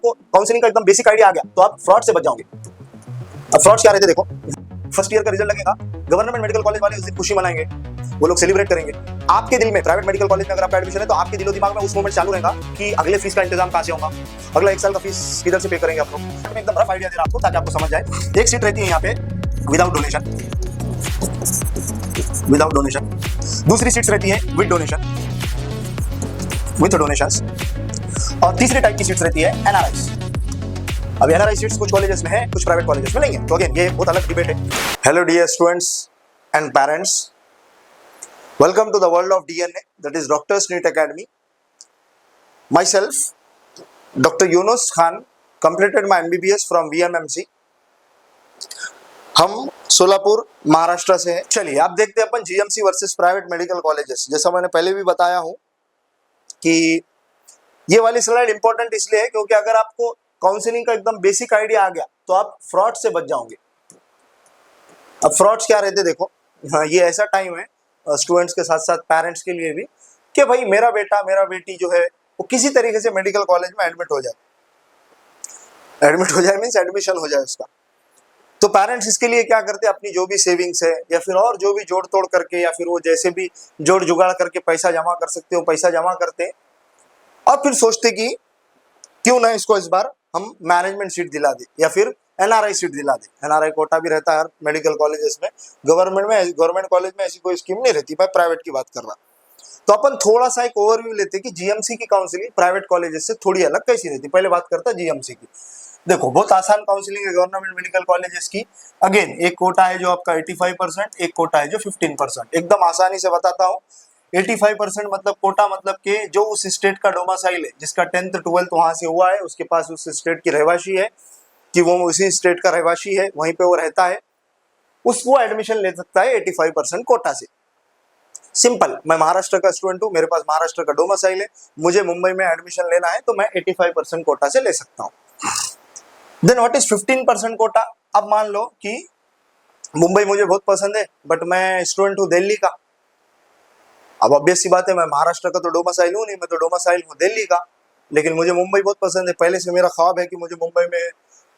आपको काउंसलिंग का एकदम बेसिक आइडिया आ गया तो आप फ्रॉड से बच जाओगे। अब फ्रॉड्स क्या रहते देखो, फर्स्ट ईयर का रिजल्ट लगेगा, गवर्नमेंट मेडिकल कॉलेज वाले उस दिन खुशी मनाएंगे, वो लोग सेलिब्रेट करेंगे। आपके दिल में प्राइवेट मेडिकल कॉलेज में अगर आपका एडमिशन है तो आपके दिलो दिमाग में उस मोमेंट चालू रहेगा कि अगले फीस का इंतजाम कहां से होगा, अगला 1 साल का फीस किधर से पे करेंगे आप लोग। मैं एकदम रफ आइडिया दे रहा हूं आपको ताकि आपको समझ जाए। एक सीट रहती है यहाँ पे विदाउट डोनेशन, दूसरी सीट्स रहती है विद डोनेशंस, और तीसरी टाइप की सीट्स रहती है एनआरआई। अब एनआरआई सीट्स कुछ कॉलेजेस में है, कुछ प्राइवेट कॉलेजेस में नहीं है, तो अगेन ये बहुत अलग डिबेट है। Hello dear students and parents, welcome to the world of DNA, that is Doctors NEET Academy. Myself, Dr. Yunus Khan, completed my MBBS from VMMC. हम सोलापुर महाराष्ट्र से हैं। चलिए आप देखते हैं अपन GMC versus private medical colleges. जैसा मैंने पहले भी बताया हूं कि ये वाली स्लाइड इंपॉर्टेंट इसलिए है क्योंकि अगर आपको काउंसलिंग का एकदम बेसिक आइडिया आ गया तो आप फ्रॉड से बच जाओगे। अब फ्रॉड्स क्या रहते देखो, हाँ ये ऐसा टाइम है स्टूडेंट्स के साथ साथ पेरेंट्स के लिए भी कि भाई मेरा बेटा मेरा बेटी जो है वो किसी तरीके से मेडिकल कॉलेज में एडमिट हो जाए मीन्स एडमिशन हो जाए उसका। तो पेरेंट्स इसके लिए क्या करते हैं, अपनी जो भी सेविंग्स है या फिर और जो भी जोड़ तोड़ करके या फिर वो जैसे भी जोड़ जुगाड़ करके पैसा जमा कर सकते हो पैसा जमा करते हैं और फिर सोचते कि क्यों ना इसको इस बार हम मैनेजमेंट सीट दिला दे या फिर एनआरआई सीट दिला दे। एनआरआई कोटा भी रहता है हर मेडिकल कॉलेजेस में, गवर्नमेंट कॉलेज में ऐसी कोई स्कीम नहीं रहती। मैं प्राइवेट की बात कर रहा। तो अपन थोड़ा सा एक ओवरव्यू लेते कि जीएमसी की काउंसलिंग प्राइवेट कॉलेजेस से थोड़ी अलग कैसी रहती। पहले बात करता जीएमसी की। देखो बहुत आसान काउंसलिंग है गवर्नमेंट मेडिकल कॉलेजेस की। अगेन एक कोटा है जो आपका 85%, एक कोटा है जो 15%। एकदम आसानी से बताता हूँ। 85% मतलब कोटा मतलब के जो उस स्टेट का डोमासाइल है, जिसका 10th 12th वहां से हुआ है, उसके पास उस स्टेट की रहवासी है कि वो उसी स्टेट का रहवासी है, वहीं पे वो रहता है, उसको एडमिशन ले सकता है 85% कोटा से। सिंपल, मैं महाराष्ट्र का स्टूडेंट हूँ, मेरे पास महाराष्ट्र का डोमासाइल है, मुझे मुंबई में एडमिशन लेना है तो मैं 85% कोटा से ले सकता हूँ। Then what is 15% quota. अब मान लो कि मुंबई मुझे बहुत पसंद है बट मैं स्टूडेंट हूँ दिल्ली का। अब ऑब्वियस सी बात है, मैं महाराष्ट्र का तो डोमासाइल हूँ नहीं, मैं तो डोमासाइल हूँ दिल्ली का, लेकिन मुझे मुंबई बहुत पसंद है। पहले से मेरा ख्वाब है कि मुझे मुंबई में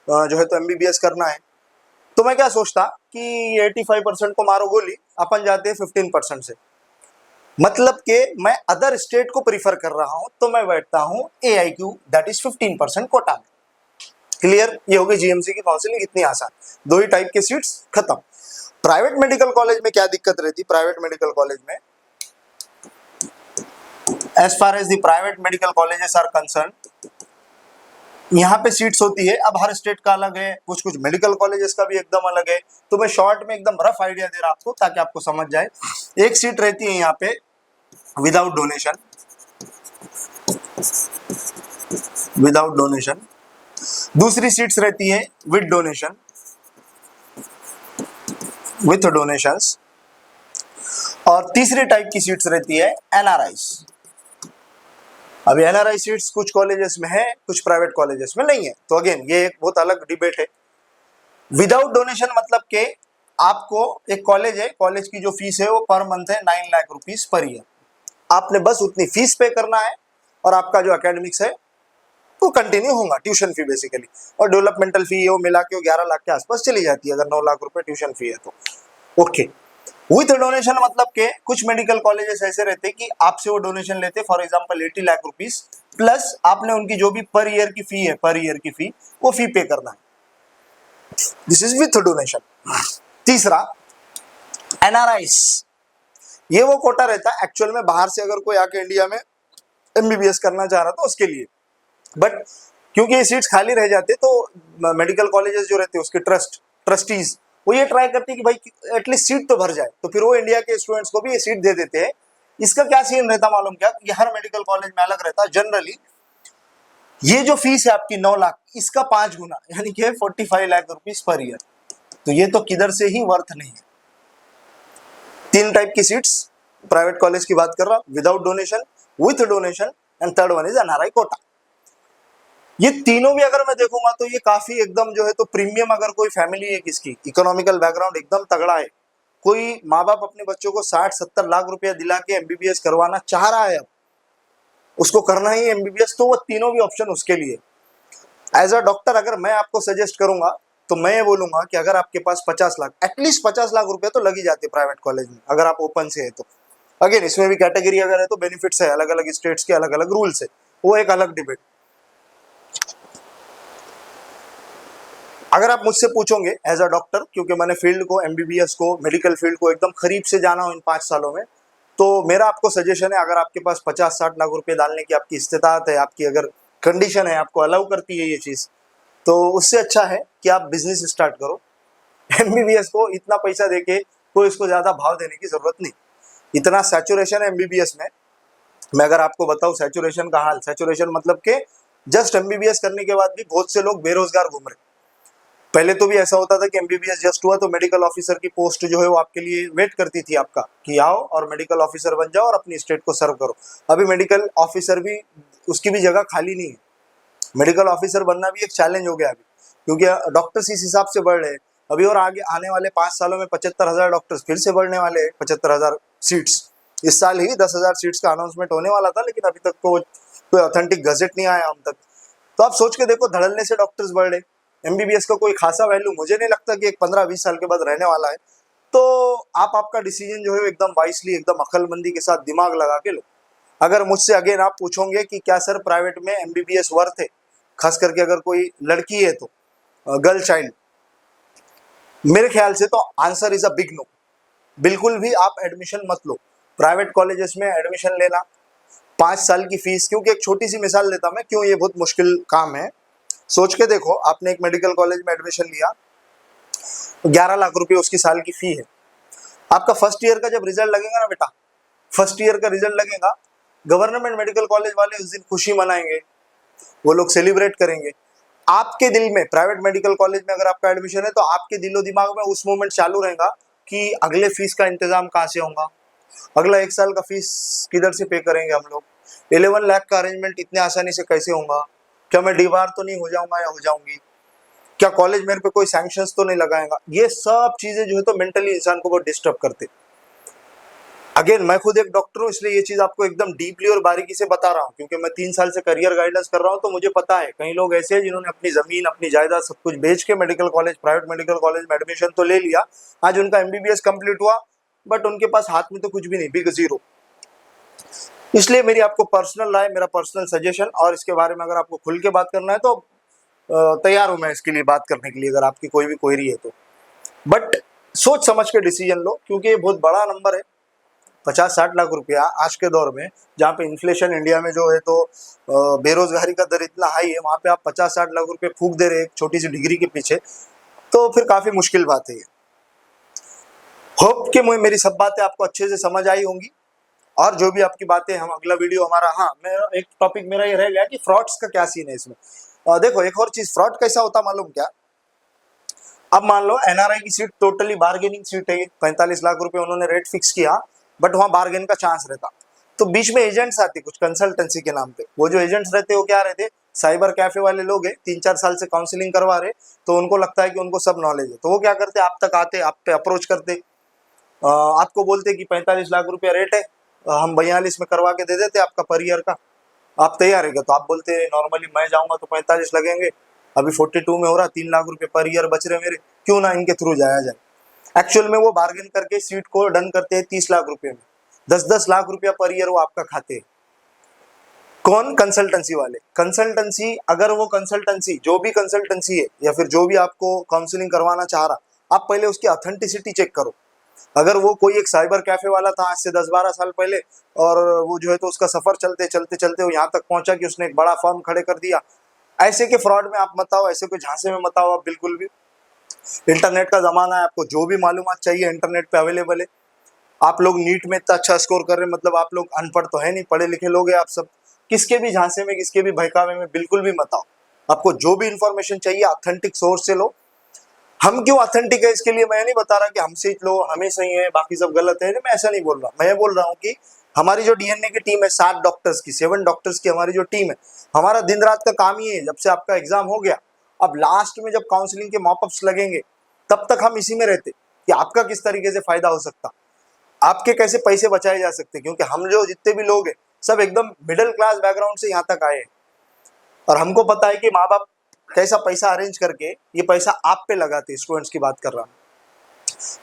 जो है तो एमबीबीएस करना है। तो मैं क्या सोचता कि 85% को मारो गोली, अपन जाते हैं 15% से। मतलब कि मैं अदर स्टेट को प्रीफर कर रहा हूं तो मैं बैठता हूं AIQ, दैट इज 15% कोटा में। क्लियर, ये होगी जीएमसी की काउंसलिंग, इतनी आसान। दो ही टाइप के सीट्स, खत्म। प्राइवेट मेडिकल कॉलेज में क्या दिक्कत रहती? प्राइवेट मेडिकल कॉलेज में as far as the private medical colleges are concern, यहाँ पे सीट्स होती है। अब हर स्टेट का अलग है, कुछ कुछ मेडिकल कॉलेजेस का भी एकदम अलग है। तो मैं शॉर्ट में एकदम रफ आइडिया दे रहा आपको ताकि आपको समझ जाए। एक सीट रहती है यहाँ पे विदाउट डोनेशन, दूसरी सीट्स रहती है विद डोनेशंस, और तीसरी टाइप की सीट्स रहती है एनआरआईस। अभी एनआरआई सीट्स कुछ कॉलेजेस में है, कुछ प्राइवेट कॉलेजेस में नहीं है। तो अगेन ये एक बहुत अलग डिबेट है। विदाउट डोनेशन मतलब के आपको एक कॉलेज है, कॉलेज की जो फीस है वो पर मंथ है 9 लाख रुपीस पर ईयर। आपने बस उतनी फीस पे करना है और आपका जो एकेडमिक्स है वो कंटिन्यू होगा। ट्यूशन फी बेसिकली और डेवलपमेंटल फी वो मिला के 11 लाख के आसपास चली जाती है अगर 9 लाख रुपए ट्यूशन फी है तो। ओके, विथ डोनेशन मतलब के कुछ मेडिकल कॉलेजेस ऐसे रहते कि आपसे वो डोनेशन लेते, for example 80 lakh rupees, plus आपने उनकी जो भी पर ईयर की फी है, पर ईयर की फी वो फी पे करना है। This is with donation. तीसरा एनआरआईस, ये वो कोटा रहता है एक्चुअल में बाहर से अगर कोई आके इंडिया में एमबीबीएस करना चाह रहा था उसके लिए, बट क्योंकि ये सीट्स खाली रह जाते तो मेडिकल कॉलेजेस जो रहते हैं उसके ट्रस्टीज वो ये ट्राई करते हैं कि भाई एटलीस्ट सीट तो भर जाए, तो फिर वो इंडिया के स्टूडेंट्स को भी ये सीट दे देते हैं। इसका क्या सीन रहता मालूम क्या, ये हर मेडिकल कॉलेज में अलग रहता है। जनरली ये जो फीस है आपकी 9 लाख, इसका 5 गुना यानी कि 45 लाख रुपीस पर ईयर। तो ये तो किधर से ही वर्थ नहीं है। 3 टाइप की सीट्स प्राइवेट कॉलेज की बात कर रहा, without donation, with donation and third one is NRI quota. ये तीनों भी अगर मैं देखूंगा तो ये काफी एकदम जो है तो प्रीमियम, अगर कोई फैमिली है किसकी इकोनॉमिकल बैकग्राउंड एकदम तगड़ा है, कोई माँ बाप अपने बच्चों को 60-70 लाख रुपया दिला के एमबीबीएस करवाना चाह रहा है, अब उसको करना ही एमबीबीएस, तो वो तीनों भी ऑप्शन उसके लिए। एज अ डॉक्टर अगर मैं आपको सजेस्ट करूंगा तो मैं ये बोलूंगा कि अगर आपके पास 50 लाख, एटलीस्ट 50 लाख रुपए तो लग ही जाते प्राइवेट कॉलेज में अगर आप ओपन से है तो। अगेन इसमें भी कैटेगरी अगर है तो बेनिफिट्स है, अलग अलग स्टेट्स के अलग अलग रूल्स है, वो एक अलग डिबेट। अगर आप मुझसे पूछोगे एज अ डॉक्टर, क्योंकि मैंने फील्ड को, एमबीबीएस को, मेडिकल फील्ड को एकदम करीब से जाना हूं इन 5 सालों में, तो मेरा आपको सजेशन है, अगर आपके पास 50-60 लाख रुपए डालने की आपकी इस्तेताअत है, आपकी अगर कंडीशन है, आपको अलाउ करती है ये चीज, तो उससे अच्छा है कि आप बिजनेस स्टार्ट करो। एमबीबीएस को इतना पैसा देके कोई इसको ज्यादा भाव देने की जरूरत नहीं। इतना सैचुरेशन है एमबीबीएस में। मैं अगर आपको बताऊं सैचुरेशन का हाल, सैचुरेशन मतलब के जस्ट एमबीबीएस करने के बाद भी बहुत से लोग बेरोजगार घूम रहे। पहले तो भी ऐसा होता था कि एमबीबीएस जस्ट हुआ तो मेडिकल ऑफिसर की पोस्ट जो है वो आपके लिए वेट करती थी आपका, कि आओ और मेडिकल ऑफिसर बन जाओ और अपनी स्टेट को सर्व करो। अभी मेडिकल ऑफिसर भी, उसकी भी जगह खाली नहीं है। मेडिकल ऑफिसर बनना भी एक चैलेंज हो गया अभी, क्योंकि डॉक्टर्स इस हिसाब से बढ़ रहे हैं। अभी और आगे आने वाले 5 सालों में 75,000 डॉक्टर्स फिर से बढ़ने वाले हैं, 75,000 सीट्स। इस साल ही 10,000 सीट्स का अनाउंसमेंट होने वाला था, लेकिन अभी तक तो कोई ऑथेंटिक गजेट नहीं आया हम तक। तो आप सोच के देखो, धड़ल्ले से डॉक्टर्स बढ़ रहे। एमबीबीएस का कोई खासा वैल्यू मुझे नहीं लगता कि एक 15-20 साल के बाद रहने वाला है। तो आप आपका डिसीजन जो है एकदम वाइसली, एकदम अक्लमंदी के साथ दिमाग लगा के लो। अगर मुझसे अगेन आप पूछोगे कि क्या सर प्राइवेट में एमबीबीएस वर्थ है, खास करके अगर कोई लड़की है तो, गर्ल चाइल्ड, मेरे ख्याल से तो answer is a big no. बिल्कुल भी आप एडमिशन मत लो प्राइवेट कॉलेजेस में। एडमिशन लेना 5 साल की फीस, क्योंकि एक छोटी सी मिसाल देता मैं क्यों ये बहुत मुश्किल काम है। सोच के देखो, आपने एक मेडिकल कॉलेज में एडमिशन लिया, 11 लाख रुपए उसकी साल की फी है। आपका फर्स्ट ईयर का जब रिजल्ट लगेगा ना बेटा, फर्स्ट ईयर का रिजल्ट लगेगा, गवर्नमेंट मेडिकल कॉलेज वाले उस दिन खुशी मनाएंगे, वो लोग सेलिब्रेट करेंगे। आपके दिल में, प्राइवेट मेडिकल कॉलेज में अगर आपका एडमिशन है, तो आपके दिलो दिमाग में उस मोमेंट चालू रहेगा कि अगले फीस का इंतजाम कहाँ से होगा, अगला 1 साल का फीस किधर से पे करेंगे हम लोग, 11 लाख का अरेंजमेंट इतने आसानी से कैसे होगा, क्या मैं डीबार तो नहीं हो जाऊंगा या हो जाऊंगी, क्या कॉलेज मेरे पे कोई सैंक्शंस तो नहीं लगाएगा। ये सब चीजें जो है तो मेंटली इंसान को बहुत डिस्टर्ब करते। अगेन मैं खुद एक डॉक्टर हूँ, इसलिए ये चीज आपको एकदम डीपली और बारीकी से बता रहा हूँ, क्योंकि मैं 3 साल से करियर गाइडेंस कर रहा हूँ, तो मुझे पता है कई लोग ऐसे हैं जिन्होंने अपनी जमीन, अपनी जायदाद सब कुछ बेच के medical college, private medical college में एडमिशन तो ले लिया, आज उनका एमबीबीएस कंप्लीट हुआ, बट उनके पास हाथ में तो कुछ भी नहीं, बिग जीरो। इसलिए मेरी आपको पर्सनल राय, मेरा पर्सनल सजेशन, और इसके बारे में अगर आपको खुल के बात करना है तो तैयार हूं मैं इसके लिए बात करने के लिए, अगर आपकी कोई भी क्वेरी है तो। बट सोच समझ के डिसीजन लो, क्योंकि ये बहुत बड़ा नंबर है। 50-60 लाख रुपया आज के दौर में, जहाँ पे इन्फ्लेशन इंडिया में जो है तो बेरोजगारी का दर इतना हाई है, वहां पे आप 50-60 लाख रुपए फूक दे रहे हैं एक छोटी सी डिग्री के पीछे, तो फिर काफी मुश्किल बात है ये। होप कि मेरी सब बातें आपको अच्छे से समझ आई होंगी, और जो भी आपकी बातें, हम अगला वीडियो हमारा, हाँ मेरा एक टॉपिक मेरा ये रह गया कि फ्रॉड्स का क्या सीन है इसमें। देखो एक और चीज, फ्रॉड कैसा होता मालूम क्या, अब मान लो एनआरआई की सीट टोटली बार्गेनिंग सीट है, 45 लाख रुपए उन्होंने रेट फिक्स किया, बट वहां बार्गेन का चांस रहता, तो बीच में एजेंट्स आते कुछ कंसल्टेंसी के नाम पे। वो जो एजेंट्स रहते वो क्या रहते, साइबर कैफे वाले लोग हैं, 3-4 साल से काउंसलिंग करवा रहे, तो उनको लगता है कि उनको सब नॉलेज है, तो वो क्या करते, आप तक आते, आप पे अप्रोच करते, आपको बोलते कि 45 लाख रुपया रेट है, हम 42 में करवा के दे देते आपका पर ईयर का, आप तैयार है क्या, तो आप बोलते हैं नॉर्मली मैं जाऊंगा तो 45 लगेंगे, अभी 42 में हो रहा, 3 लाख रुपए पर ईयर बच रहे मेरे, क्यों ना इनके थ्रू जाया जाए। एक्चुअल में वो बार्गेन करके सीट को डन करते हैं 30 लाख रुपए में, 10-10 लाख रुपया पर ईयर वो आपका खाते हैं। कौन, कंसल्टेंसी वाले। कंसल्टेंसी, अगर वो कंसल्टेंसी, जो भी कंसल्टेंसी है या फिर जो भी आपको काउंसलिंग करवाना चाह रहा, आप पहले उसकी ऑथेंटिसिटी चेक करो। अगर वो कोई एक साइबर कैफे वाला था आज से 10-12 साल पहले, और वो जो है तो उसका सफर चलते चलते चलते वो यहाँ तक पहुंचा कि उसने एक बड़ा फर्म खड़े कर दिया, ऐसे के फ्रॉड में आप मत आओ, ऐसे कोई झांसे में मत आओ आप बिल्कुल भी। इंटरनेट का जमाना है, आपको जो भी मालूमात चाहिए इंटरनेट पे अवेलेबल है। आप लोग नीट में इतना अच्छा स्कोर कर रहे हैं, मतलब आप लोग अनपढ़ तो है नहीं, पढ़े लिखे लोग हैं आप सब। किसके भी झांसे में, किसके भी बहकावे में बिल्कुल भी मत आओ। आपको जो भी इंफॉर्मेशन चाहिए ऑथेंटिक सोर्स से लो। हम क्यों ऑथेंटिक है इसके लिए मैं नहीं बता रहा कि हमसे लो, हमें सही है बाकी सब गलत है, मैं ऐसा नहीं बोल रहा। मैं बोल रहा हूँ कि हमारी जो डीएनए की टीम है, 7 डॉक्टर्स की, 7 डॉक्टर्स की हमारी जो टीम है, हमारा दिन रात का काम ही है। जब से आपका एग्जाम हो गया, अब लास्ट में जब काउंसलिंग के मॉपअप्स लगेंगे, तब तक हम इसी में रहते कि आपका किस तरीके से फायदा हो सकता, आपके कैसे पैसे बचाए जा सकते, क्योंकि हम जो जितने भी लोग हैं सब एकदम मिडिल क्लास बैकग्राउंड से यहाँ तक आए हैं, और हमको पता है कि माँ बाप कैसा पैसा अरेंज करके ये पैसा आप पे लगाते, स्टूडेंट्स की बात कर रहा हूँ।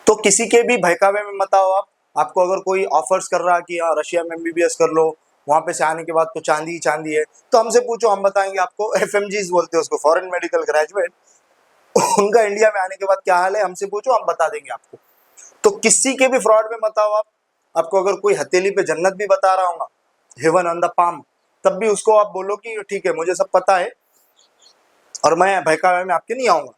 तो किसी के भी बहकावे में मत आओ आप। आपको अगर कोई ऑफर्स कर रहा है कि हाँ रशिया में MBBS कर लो, वहां पे से आने के बाद तो चांदी ही चांदी है, तो हमसे पूछो, हम बताएंगे आपको। FMGs बोलते हैं उसको, फॉरेन मेडिकल ग्रेजुएट, उनका इंडिया में आने के बाद क्या हाल है हमसे पूछो, हम बता देंगे आपको। तो किसी के भी फ्रॉड में मत आओ आप। आपको अगर कोई हथेली पे जन्नत भी बता रहा होगा, हेवन ऑन द पाम, तब भी उसको आप बोलो कि ठीक है मुझे सब पता है और मैं बहकावे में आपके नहीं आऊंगा।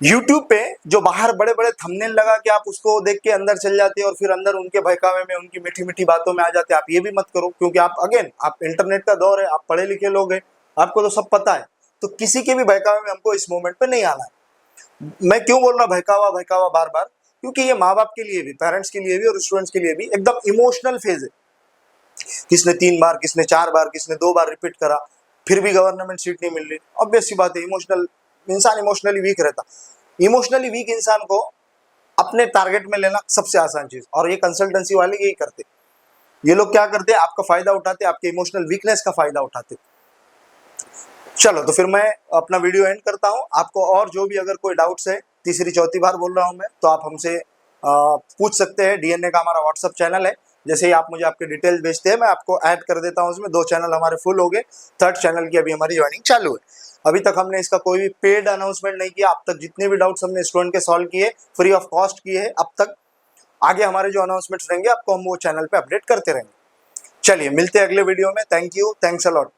YouTube पे जो बाहर बड़े बड़े थंबनेल लगा के आप उसको देख के अंदर चल जाते हैं और फिर अंदर उनके बहकावे में, उनकी मीठी मीठी बातों में आ जाते हैं, आप ये भी मत करो, क्योंकि आप अगेन आप इंटरनेट का दौर है, आप पढ़े लिखे लोग हैं, आपको तो सब पता है। तो किसी के भी बहकावे में हमको इस मोमेंट पे नहीं आना है। मैं क्यों बोल रहा बहकावा बहकावा बार बार, क्योंकि ये माँ बाप के लिए भी, पेरेंट्स के लिए भी और स्टूडेंट्स के लिए भी एकदम इमोशनल फेज है। किसने 3 बार, किसने 4 बार, किसने 2 बार रिपीट करा, फिर भी गवर्नमेंट सीट नहीं मिल रही। ऑब्वियस सी बात है, इमोशनल इंसान इमोशनली वीक रहता। इमोशनली वीक इंसान को अपने टारगेट में लेना सबसे आसान चीज, और ये कंसल्टेंसी वाले यही करते। ये लोग क्या करते हैं, आपका फायदा उठाते, आपके इमोशनल वीकनेस का फायदा उठाते। चलो तो फिर मैं अपना वीडियो एंड करता हूं। आपको और जो भी अगर कोई डाउट्स है, तीसरी चौथी बार बोल रहा हूं मैं, तो आप हमसे पूछ सकते हैं। DNA का हमारा व्हाट्सअप चैनल है, जैसे ही आप मुझे आपके डिटेल्स भेजते हैं मैं आपको ऐड कर देता हूं उसमें। 2 चैनल हमारे फुल हो गए, 3rd चैनल की अभी हमारी ज्वाइनिंग चालू है। अभी तक हमने इसका कोई भी पेड अनाउंसमेंट नहीं किया। अब तक जितने भी डाउट्स हमने स्टूडेंट के सॉल्व किए, फ्री ऑफ कॉस्ट किए हैं अब तक। आगे हमारे जो अनाउंसमेंट्स रहेंगे आपको हम वो चैनल पे अपडेट करते रहेंगे। चलिए मिलते हैं अगले वीडियो में। Thank you, thanks a lot.